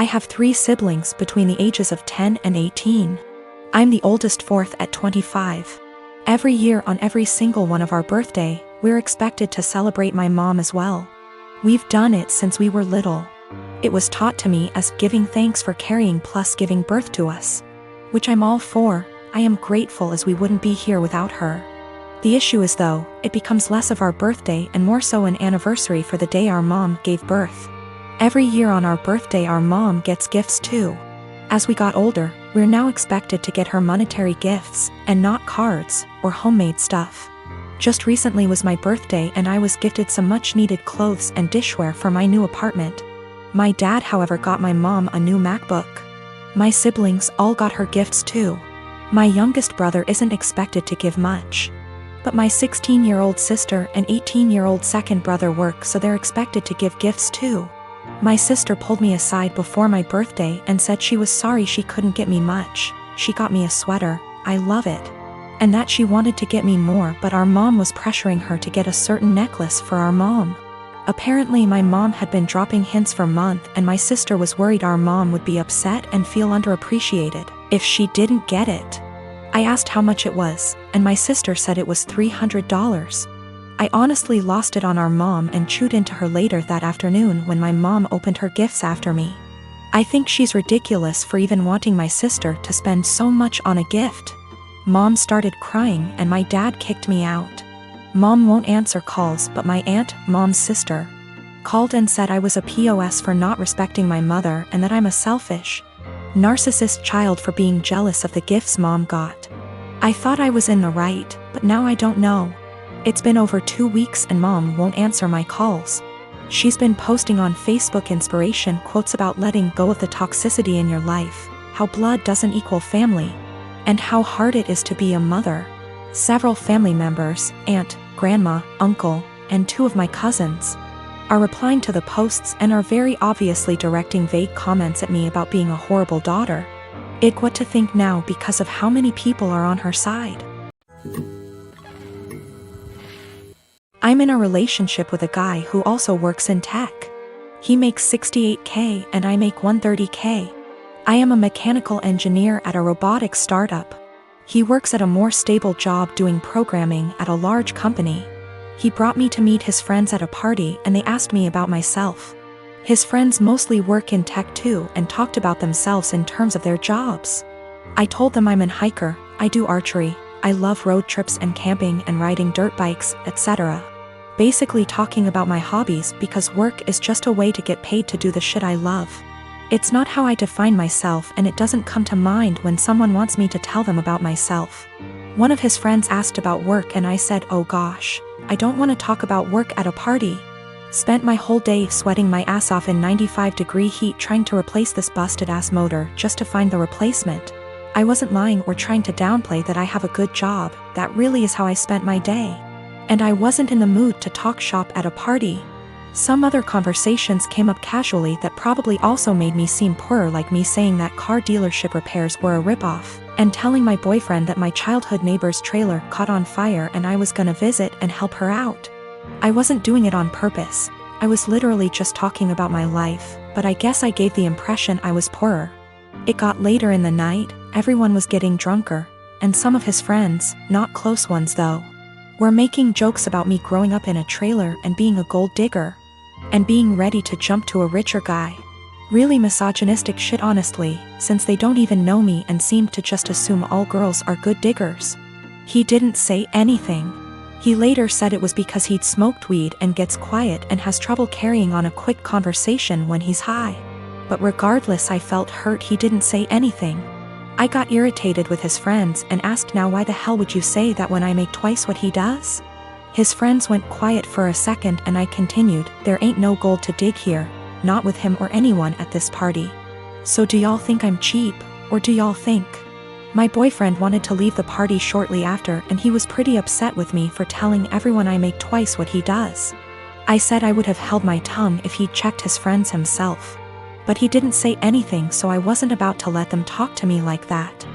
have 3 siblings between the ages of 10 and 18. I'm the oldest, fourth at 25. Every year on every single one of our birthday, we're expected to celebrate my mom as well. We've done it since we were little. It was taught to me as giving thanks for carrying plus giving birth to us. Which I'm all for. I am grateful as we wouldn't be here without her. The issue is though, it becomes less of our birthday and more so an anniversary for the day our mom gave birth. Every year on our birthday our mom gets gifts too. As we got older, we're now expected to get her monetary gifts, and not cards, or homemade stuff. Just recently was my birthday and I was gifted some much needed clothes and dishware for my new apartment. My dad however got my mom a new MacBook. My siblings all got her gifts too. My youngest brother isn't expected to give much. But my 16-year-old sister and 18-year-old second brother work, so they're expected to give gifts too. My sister pulled me aside before my birthday and said she was sorry she couldn't get me much. She got me a sweater, I love it. And that she wanted to get me more, but our mom was pressuring her to get a certain necklace for our mom. Apparently my mom had been dropping hints for months and my sister was worried our mom would be upset and feel underappreciated if she didn't get it. I asked how much it was, and my sister said it was $300. I honestly lost it on our mom and chewed into her later that afternoon when my mom opened her gifts after me. I think she's ridiculous for even wanting my sister to spend so much on a gift. Mom started crying and my dad kicked me out. Mom won't answer calls, but my aunt, mom's sister, called and said I was a POS for not respecting my mother and that I'm a selfish, narcissist child for being jealous of the gifts mom got. I thought I was in the right, but now I don't know. It's been over 2 weeks and mom won't answer my calls. She's been posting on Facebook inspiration quotes about letting go of the toxicity in your life, how blood doesn't equal family, and how hard it is to be a mother. Several family members, aunt, grandma, uncle, and 2 of my cousins, are replying to the posts and are very obviously directing vague comments at me about being a horrible daughter. What to think now because of how many people are on her side. I'm in a relationship with a guy who also works in tech. He makes $68K and I make $130K. I am a mechanical engineer at a robotics startup. He works at a more stable job doing programming at a large company. He brought me to meet his friends at a party and they asked me about myself. His friends mostly work in tech too and talked about themselves in terms of their jobs. I told them I'm an hiker, I do archery, I love road trips and camping and riding dirt bikes, etc. Basically talking about my hobbies because work is just a way to get paid to do the shit I love. It's not how I define myself and it doesn't come to mind when someone wants me to tell them about myself. One of his friends asked about work and I said, oh gosh, I don't want to talk about work at a party. Spent my whole day sweating my ass off in 95-degree heat trying to replace this busted ass motor just to find the replacement. I wasn't lying or trying to downplay that I have a good job, that really is how I spent my day. And I wasn't in the mood to talk shop at a party. Some other conversations came up casually that probably also made me seem poorer, like me saying that car dealership repairs were a ripoff, and telling my boyfriend that my childhood neighbor's trailer caught on fire and I was gonna visit and help her out. I wasn't doing it on purpose. I was literally just talking about my life, but I guess I gave the impression I was poorer. It got later in the night, everyone was getting drunker, and some of his friends, not close ones though, were making jokes about me growing up in a trailer and being a gold digger, and being ready to jump to a richer guy. Really misogynistic shit honestly, since they don't even know me and seemed to just assume all girls are good diggers. He didn't say anything. He later said it was because he'd smoked weed and gets quiet and has trouble carrying on a quick conversation when he's high. But regardless, I felt hurt he didn't say anything. I got irritated with his friends and asked, now why the hell would you say that when I make twice what he does? His friends went quiet for a second and I continued, there ain't no gold to dig here, not with him or anyone at this party. So do y'all think I'm cheap, or do y'all think? My boyfriend wanted to leave the party shortly after and he was pretty upset with me for telling everyone I make twice what he does. I said I would have held my tongue if he'd checked his friends himself. But he didn't say anything, so I wasn't about to let them talk to me like that.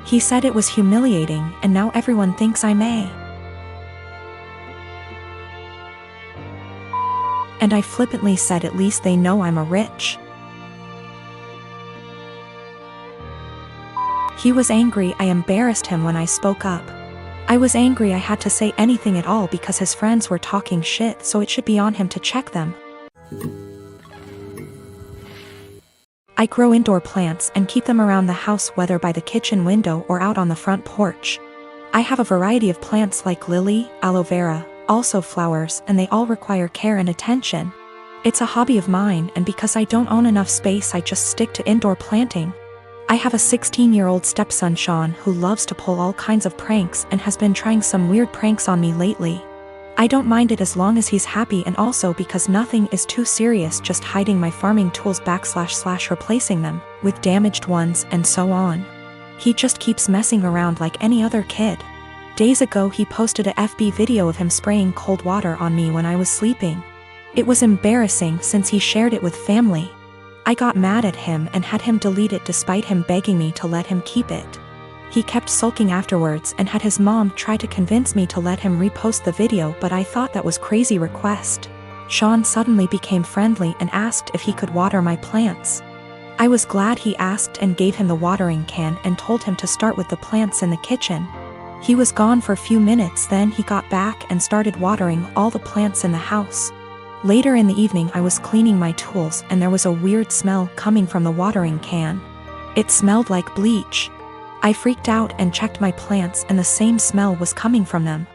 He said it was humiliating and now everyone thinks I'm a. And I flippantly said at least they know I'm a rich. He was angry I embarrassed him when I spoke up. I was angry I had to say anything at all because his friends were talking shit, so it should be on him to check them. I grow indoor plants and keep them around the house, whether by the kitchen window or out on the front porch. I have a variety of plants like lily, aloe vera, also flowers, and they all require care and attention. It's a hobby of mine, and because I don't own enough space, I just stick to indoor planting. I have a 16-year-old stepson, Sean, who loves to pull all kinds of pranks and has been trying some weird pranks on me lately. I don't mind it as long as he's happy, and also because nothing is too serious, just hiding my farming tools / replacing them with damaged ones and so on. He just keeps messing around like any other kid. Days ago he posted a FB video of him spraying cold water on me when I was sleeping. It was embarrassing since he shared it with family. I got mad at him and had him delete it despite him begging me to let him keep it. He kept sulking afterwards and had his mom try to convince me to let him repost the video, but I thought that was crazy request. Sean suddenly became friendly and asked if he could water my plants. I was glad he asked and gave him the watering can and told him to start with the plants in the kitchen. He was gone for a few minutes, then he got back and started watering all the plants in the house. Later in the evening I was cleaning my tools and there was a weird smell coming from the watering can. It smelled like bleach. I freaked out and checked my plants, and the same smell was coming from them.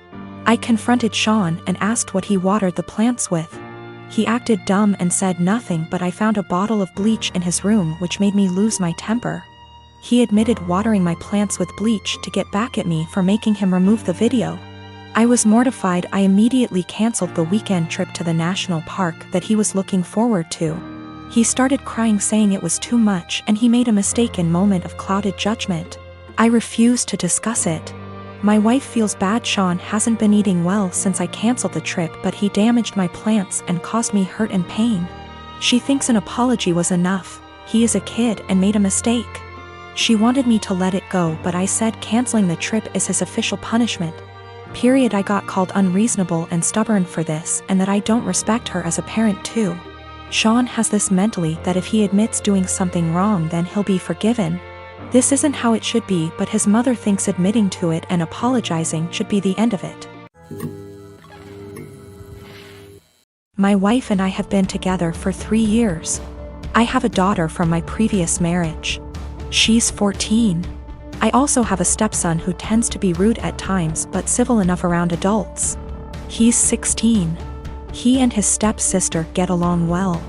I confronted Sean and asked what he watered the plants with. He acted dumb and said nothing, but I found a bottle of bleach in his room, which made me lose my temper. He admitted watering my plants with bleach to get back at me for making him remove the video. I was mortified. I immediately canceled the weekend trip to the national park that he was looking forward to. He started crying, saying it was too much and he made a mistake in moment of clouded judgment. I refused to discuss it. My wife feels bad. Sean hasn't been eating well since I canceled the trip, but he damaged my plants and caused me hurt and pain. She thinks an apology was enough. He is a kid and made a mistake. She wanted me to let it go, but I said canceling the trip is his official punishment. I got called unreasonable and stubborn for this, and that I don't respect her as a parent too. Sean has this mentally that if he admits doing something wrong then he'll be forgiven. This isn't how it should be, but his mother thinks admitting to it and apologizing should be the end of it. My wife and I have been together for 3 years. I have a daughter from my previous marriage. She's 14. I also have a stepson who tends to be rude at times but civil enough around adults. He's 16. He and his stepsister get along well.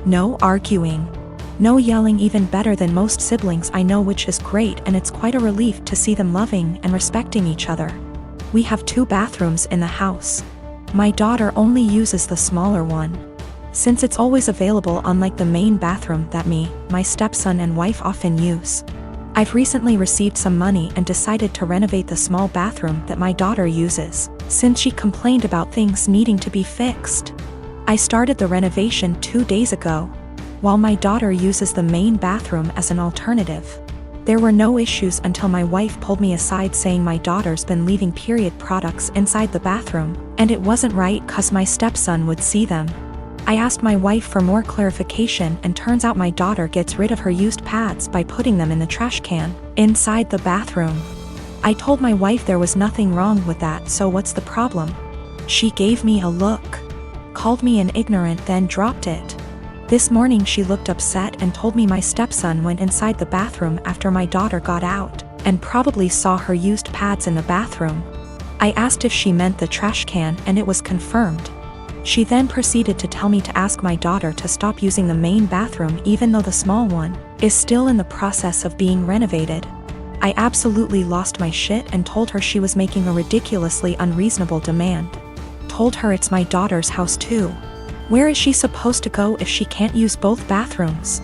No arguing. No yelling, even better than most siblings I know, which is great, and it's quite a relief to see them loving and respecting each other. We have 2 bathrooms in the house. My daughter only uses the smaller one, since it's always available, unlike the main bathroom that my stepson and wife often use. I've recently received some money and decided to renovate the small bathroom that my daughter uses, since she complained about things needing to be fixed. I started the renovation 2 days ago, while my daughter uses the main bathroom as an alternative. There were no issues until my wife pulled me aside saying my daughter's been leaving period products inside the bathroom, and it wasn't right cause my stepson would see them. I asked my wife for more clarification, and turns out my daughter gets rid of her used pads by putting them in the trash can inside the bathroom. I told my wife there was nothing wrong with that, so what's the problem? She gave me a look, called me an ignorant, then dropped it. This morning she looked upset and told me my stepson went inside the bathroom after my daughter got out, and probably saw her used pads in the bathroom. I asked if she meant the trash can, and it was confirmed. She then proceeded to tell me to ask my daughter to stop using the main bathroom even though the small one is still in the process of being renovated. I absolutely lost my shit and told her she was making a ridiculously unreasonable demand. Told her it's my daughter's house too. Where is she supposed to go if she can't use both bathrooms?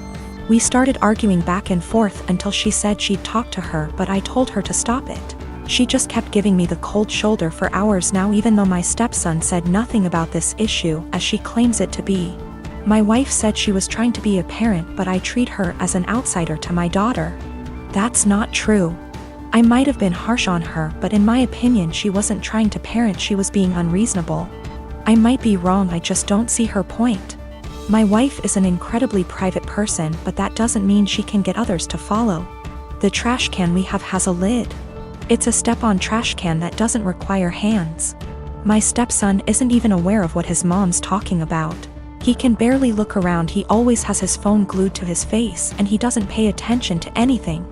We started arguing back and forth until she said she'd talk to her, but I told her to stop it. She just kept giving me the cold shoulder for hours now, even though my stepson said nothing about this issue as she claims it to be. My wife said she was trying to be a parent, but I treat her as an outsider to my daughter. That's not true. I might have been harsh on her, but in my opinion she wasn't trying to parent, she was being unreasonable. I might be wrong, I just don't see her point. My wife is an incredibly private person, but that doesn't mean she can get others to follow. The trash can we have has a lid. It's a step-on trash can that doesn't require hands. My stepson isn't even aware of what his mom's talking about. He can barely look around, he always has his phone glued to his face and he doesn't pay attention to anything.